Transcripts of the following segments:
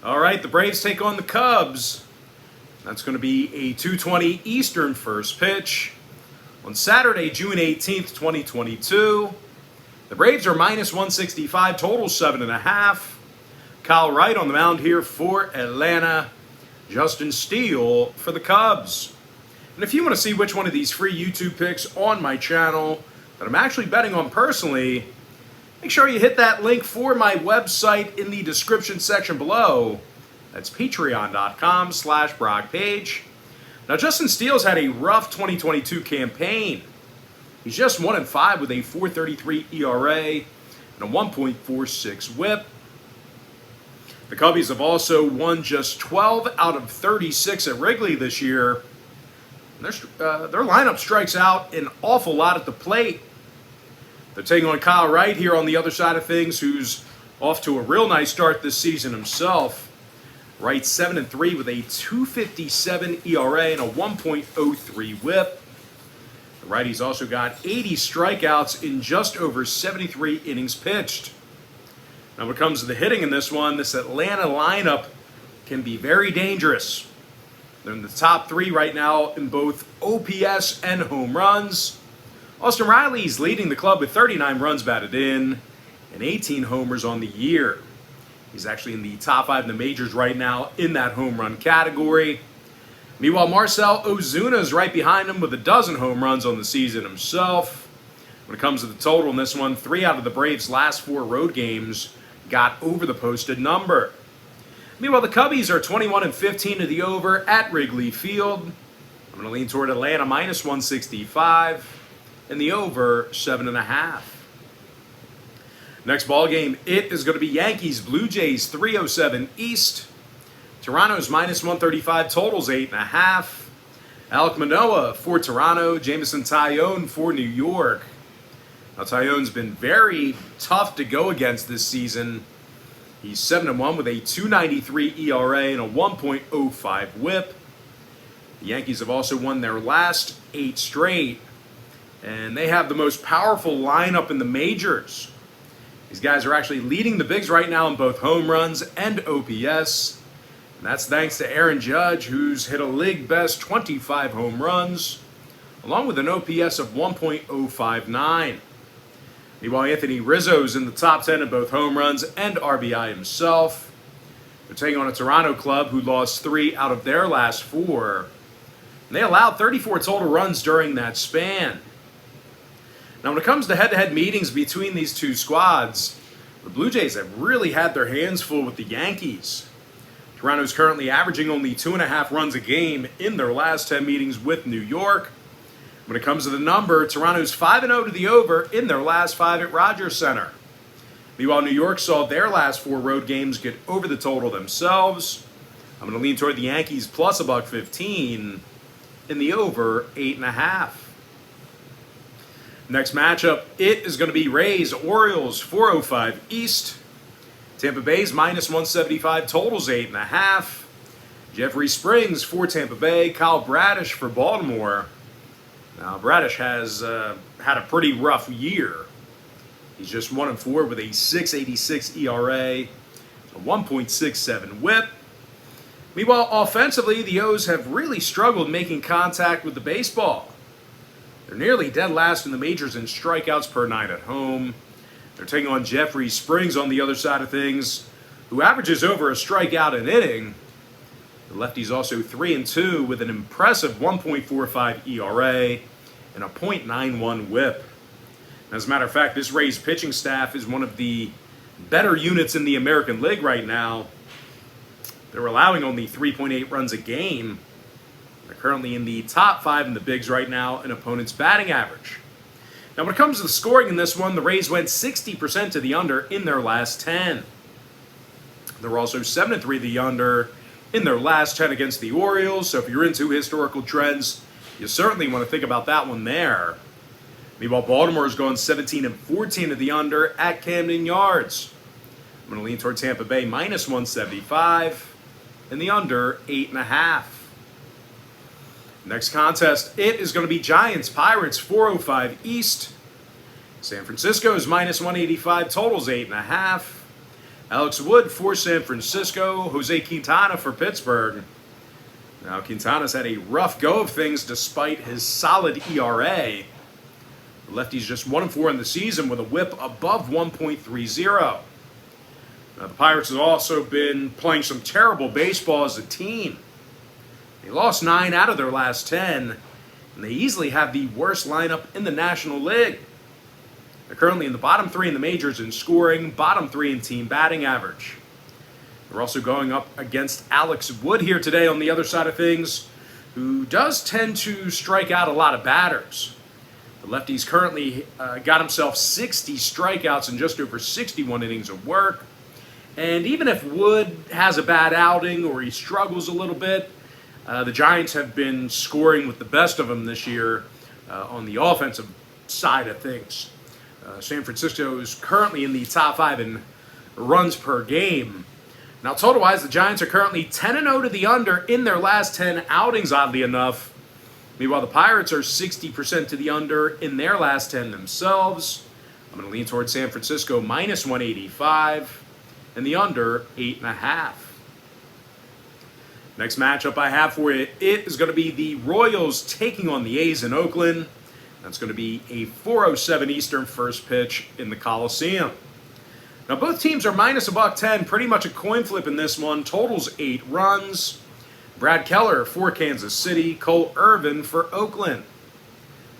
All right, the Braves take on the Cubs. That's going to be a 2:20 Eastern first pitch on Saturday, June 18th, 2022. The Braves are minus 165, total 7.5. Kyle Wright on the mound here for Atlanta. Justin Steele for the Cubs. And if you want to see which one of these free YouTube picks on my channel that I'm actually betting on personally, make sure you hit that link for my website in the description section below. That's patreon.com/BrockPage. Now, Justin Steele's had a rough 2022 campaign. He's just 1-5 with a 4.33 ERA and a 1.46 WHIP. The Cubbies have also won just 12 out of 36 at Wrigley this year. Their lineup strikes out an awful lot at the plate. They're taking on Kyle Wright here on the other side of things, who's off to a real nice start this season himself. Wright 7-3 with a 2.57 ERA and a 1.03 WHIP. The righty's also got 80 strikeouts in just over 73 innings pitched. Now, when it comes to the hitting in this one, this Atlanta lineup can be very dangerous. They're in the top 3 right now in both OPS and home runs. Austin Riley's leading the club with 39 runs batted in and 18 homers on the year. He's actually in the top 5 in the majors right now in that home run category. Meanwhile, Marcell Ozuna is right behind him with a dozen home runs on the season himself. When it comes to the total in this one, 3 out of the Braves' last 4 road games got over the posted number. Meanwhile, the Cubbies are 21-15 to the over at Wrigley Field. I'm going to lean toward Atlanta minus 165 and the over 7.5. Next ball game, it is going to be Yankees Blue Jays 3:07 East. Toronto's minus 135, totals 8.5. Alek Manoah for Toronto, Jameson Taillon for New York. Now, Taillon's been very tough to go against this season. He's 7-1 with a 2.93 ERA and a 1.05 WHIP. The Yankees have also won their last 8 straight, and they have the most powerful lineup in the majors. These guys are actually leading the bigs right now in both home runs and OPS. And that's thanks to Aaron Judge, who's hit a league-best 25 home runs, along with an OPS of 1.059. Meanwhile, Anthony Rizzo's in the top 10 in both home runs and RBI himself. They're taking on a Toronto club who lost 3 out of their last 4. And they allowed 34 total runs during that span. Now, when it comes to head-to-head meetings between these two squads, the Blue Jays have really had their hands full with the Yankees. Toronto's currently averaging only 2.5 runs a game in their last 10 meetings with New York. When it comes to the number, Toronto's 5-0 to the over in their last 5 at Rogers Center. Meanwhile, New York saw their last 4 road games get over the total themselves. I'm going to lean toward the Yankees plus $1.15 in the over 8.5. Next matchup, it is going to be Rays Orioles 4:05 East. Tampa Bay's minus 175, totals 8.5. Jeffrey Springs for Tampa Bay, Kyle Bradish for Baltimore. Now, Bradish has had a pretty rough year. He's just 1-4 with a 6.86 ERA, a 1.67 WHIP. Meanwhile, offensively, the O's have really struggled making contact with the baseball. They're nearly dead last in the majors in strikeouts per night at home. They're taking on Jeffrey Springs on the other side of things, who averages over a strikeout an inning. The lefty's also 3-2 with an impressive 1.45 ERA and a .91 WHIP. As a matter of fact, this Rays pitching staff is one of the better units in the American League right now. They're allowing only 3.8 runs a game. They're currently in the top 5 in the bigs right now in opponents' batting average. Now, when it comes to the scoring in this one, the Rays went 60% to the under in their last 10. They're also 7-3 to the under in their last 10 against the Orioles. So if you're into historical trends, you certainly want to think about that one there. Meanwhile, Baltimore has gone 17-14 to the under at Camden Yards. I'm going to lean toward Tampa Bay minus 175 and the under 8.5. Next contest, it is going to be Giants-Pirates 4:05 East. San Francisco is minus 185, totals 8.5. Alex Wood for San Francisco. Jose Quintana for Pittsburgh. Now, Quintana's had a rough go of things despite his solid ERA. The lefty's just 1-4 in the season with a whip above 1.30. Now, the Pirates have also been playing some terrible baseball as a team. They lost 9 out of their last 10, and they easily have the worst lineup in the National League. They're currently in the bottom 3 in the majors in scoring, bottom 3 in team batting average. They're also going up against Alex Wood here today on the other side of things, who does tend to strike out a lot of batters. The lefty's currently got himself 60 strikeouts in just over 61 innings of work. And even if Wood has a bad outing or he struggles a little bit, the Giants have been scoring with the best of them this year on the offensive side of things. San Francisco is currently in the top 5 in runs per game. Now, total-wise, the Giants are currently 10-0 to the under in their last 10 outings, oddly enough. Meanwhile, the Pirates are 60% to the under in their last 10 themselves. I'm going to lean towards San Francisco minus 185 and the under 8.5. Next matchup I have for you, it is going to be the Royals taking on the A's in Oakland. That's going to be a 4:07 Eastern first pitch in the Coliseum. Now, both teams are minus $110, pretty much a coin flip in this one. Totals 8 runs. Brad Keller for Kansas City, Cole Irvin for Oakland.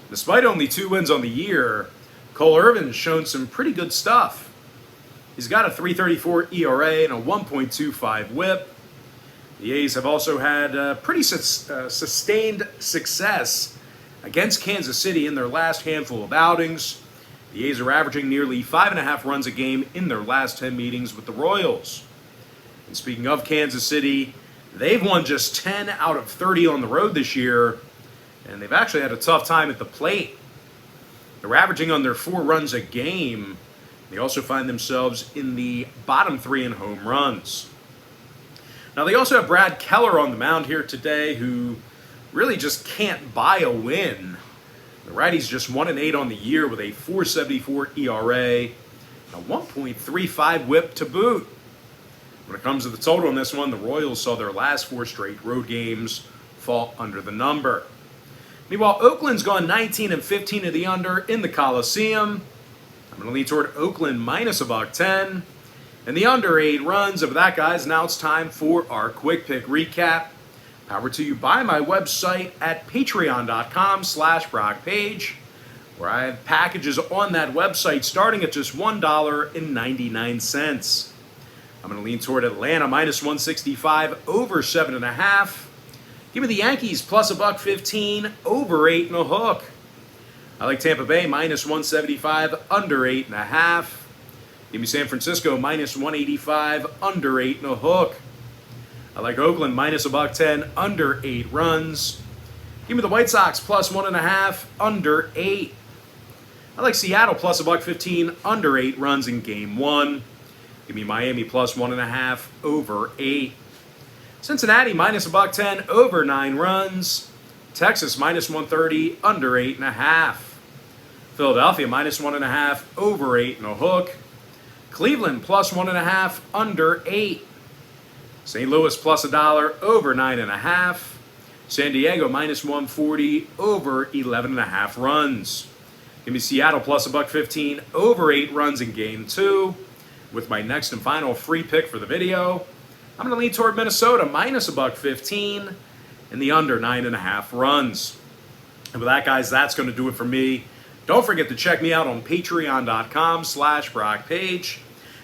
Despite only 2 wins on the year, Cole Irvin's shown some pretty good stuff. He's got a 3.34 ERA and a 1.25 whip. The A's have also had pretty sustained success against Kansas City in their last handful of outings. The A's are averaging nearly 5.5 runs a game in their last 10 meetings with the Royals. And speaking of Kansas City, they've won just 10 out of 30 on the road this year, and they've actually had a tough time at the plate. They're averaging under 4 runs a game. They also find themselves in the bottom 3 in home runs. Now, they also have Brad Keller on the mound here today, who really just can't buy a win. The righty's just 1-8 on the year with a 4.74 ERA, a 1.35 whip to boot. When it comes to the total on this one, the Royals saw their last 4 straight road games fall under the number. Meanwhile, Oakland's gone 19-15 to the under in the Coliseum. I'm going to lean toward Oakland minus $110. And the under 8 runs. Of that, guys, now it's time for our quick pick recap. Powered to you by my website at patreon.com/BrockPage, where I have packages on that website starting at just $1.99. I'm going to lean toward Atlanta minus 165 over 7.5. Give me the Yankees plus $1.15 over 8.5. I like Tampa Bay minus 175 under 8.5. Give me San Francisco minus 185 under 8.5. I like Oakland minus $110 under 8 runs. Give me the White Sox plus 1.5 under 8. I like Seattle plus $1.15 under 8 runs in Game 1. Give me Miami plus 1.5 over 8. Cincinnati minus $110 over 9 runs. Texas minus 130 under 8.5. Philadelphia minus 1.5 over 8.5. Cleveland plus 1.5 under 8. St. Louis plus $1 over 9.5. San Diego minus 140 over 11.5 runs. Give me Seattle plus $1.15 over 8 runs in Game 2. With my next and final free pick for the video, I'm going to lean toward Minnesota minus $1.15 and the under 9.5 runs. And with that, guys, that's going to do it for me. Don't forget to check me out on patreon.com/BrockPage.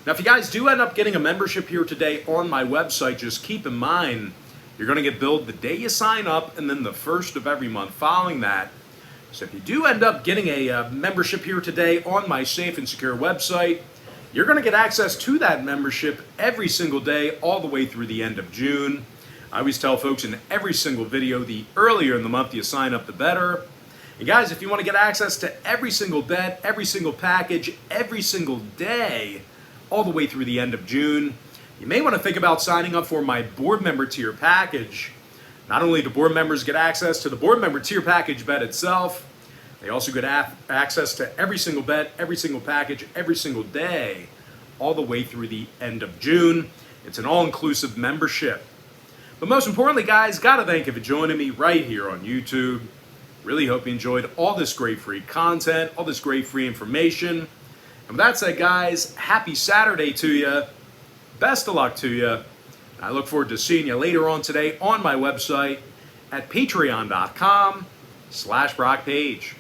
Now, if you guys do end up getting a membership here today on my website, just keep in mind you're going to get billed the day you sign up and then the first of every month following that. So if you do end up getting a membership here today on my safe and secure website, you're going to get access to that membership every single day all the way through the end of June. I always tell folks in every single video, the earlier in the month you sign up, the better. And guys, if you want to get access to every single bet, every single package, every single day, all the way through the end of June, you may want to think about signing up for my board member tier package. Not only do board members get access to the board member tier package bet itself, they also get access to every single bet, every single package, every single day, all the way through the end of June. It's an all-inclusive membership. But most importantly, guys, gotta thank you for joining me right here on YouTube. Really hope you enjoyed all this great free content, all this great free information. And with that said, guys, happy Saturday to you. Best of luck to you. I look forward to seeing you later on today on my website at patreon.com/BrockPage.